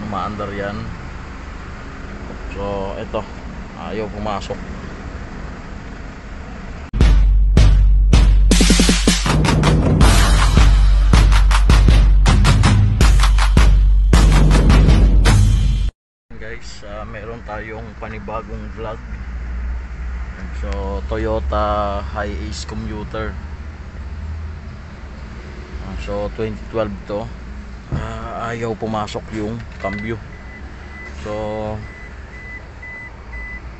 maandar yan. So ito, ayaw pumasok. Guys, meron tayong panibagong vlog. So Toyota Hi-Ace Commuter. So 2012 to. Ayaw pumasok yung cambio. So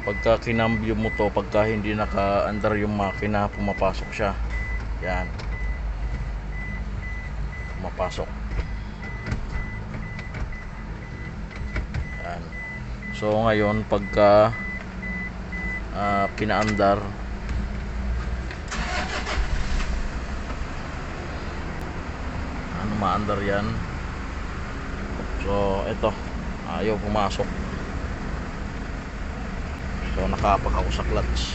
pagka kinambyo mo to, pagka hindi naka-andar yung makina, pumapasok siya. Yan, pumapasok. Yan. So ngayon pagka kinaandar, maandar yan. So ito, ayaw pumasok. So nakapak ako sa clutch.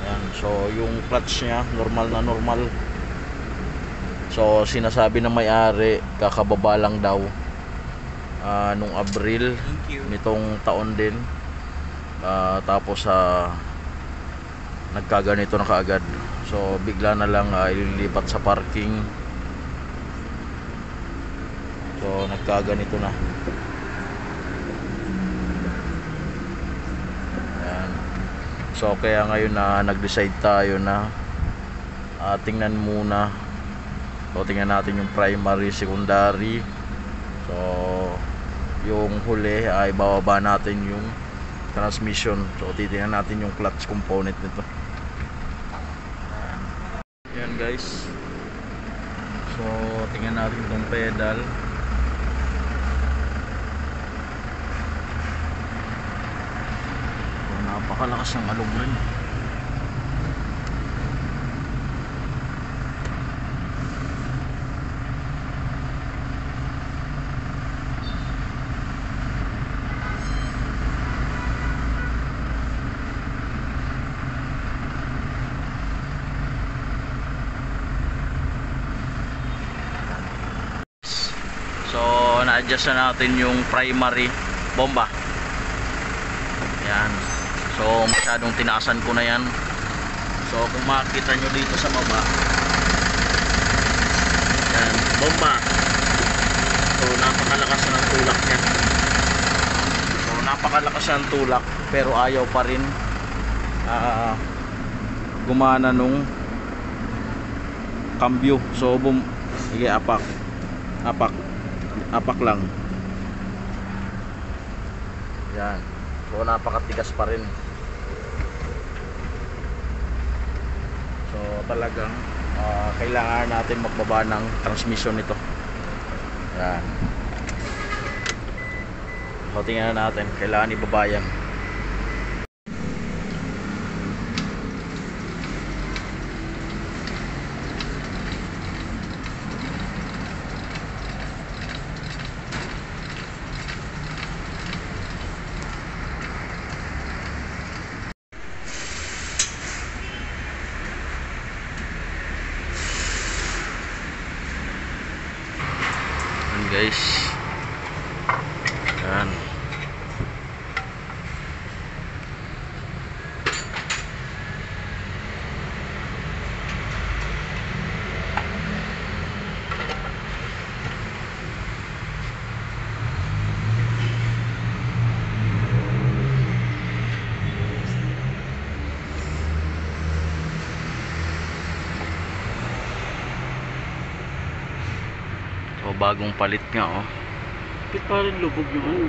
Yan. So yung clutch nya normal na normal. So sinasabi ng may-ari kakababa lang daw nung Abril nitong taon din. Tapos nagkaganito na kaagad. So bigla na lang ililipat sa parking. So nagkaganito na. Ayan. So kaya ngayon na nag-decide tayo na tingnan muna. So tingnan natin yung primary, secondary. So yung huli ay bababa natin yung transmission. So titingnan natin yung clutch component nito. Yan guys. So tingnan natin itong pedal. So, napakalakas ng alog rin. So na-adjust na natin yung primary bomba. Yan. So masyadong tinaasan ko na yan. So kung makikita nyo dito sa baba, yan, bomba. So napakalakas na ng tulak niya. So napakalakas ng tulak, pero ayaw pa rin gumana nung cambio. So sige, apak lang. Yan. So napakatigas pa rin. So talagang kailangan natin magbaba ng transmission nito. Yan. So tingnan natin, kailangan ibaba yan. Guys, yan. So bagong palit nga, oh. Bakit parang lubog yung ano?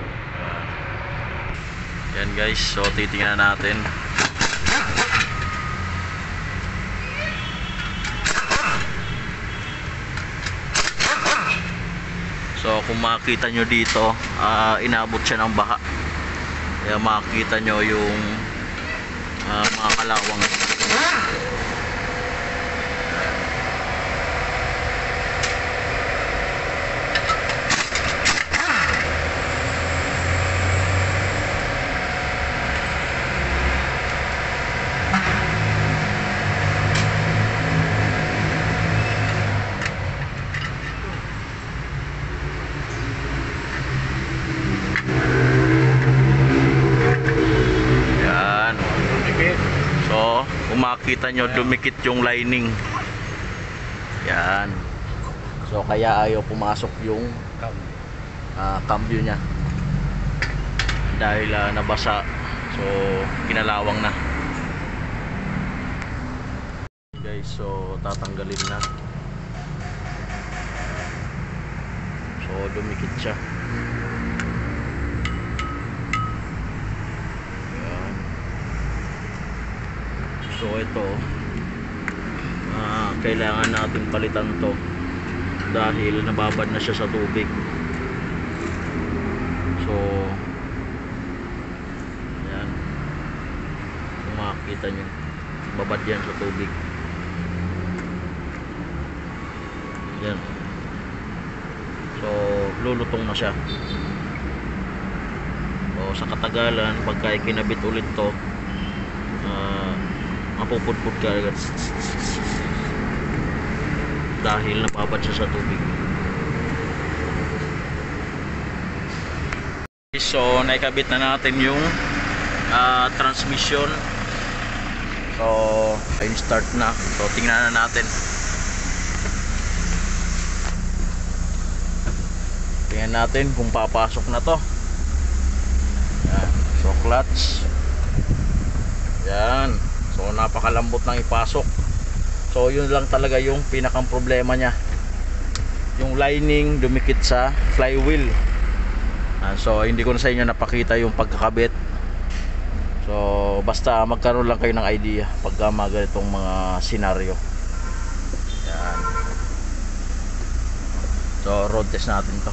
Yan guys, so titingnan natin. So kung makita nyo dito, inabot siya ng baha. Kaya makikita nyo yung mga kalawang. So kung makikita nyo, dumikit yung lining. Yan. So kaya ayaw pumasok yung cambio nya dahil nabasa. So kinalawang na guys. So tatanggalin na. So dumikit siya. Yan. So ito kailangan natin palitan to dahil nababad na siya sa tubig. So yan, kung makikita nyo, babad yan sa tubig. Yan. So lulutong na siya. So sa katagalan, pagka ikinabit ulit to, mapupudpud ka agad dahil nababad siya sa tubig. So naikabit na natin yung transmission. So ayun, start na. So tingnan na natin. Tingnan natin kung papasok na to. Yan. So clutch. Yan. So napakalambot nang ipasok. So yun lang talaga yung pinakang problema nya, yung lining dumikit sa flywheel. So hindi ko na sa inyo napakita yung pagkakabit. So basta magkaroon lang kayo ng idea pagka mga ganitong mga senaryo. Yan. So road test natin to.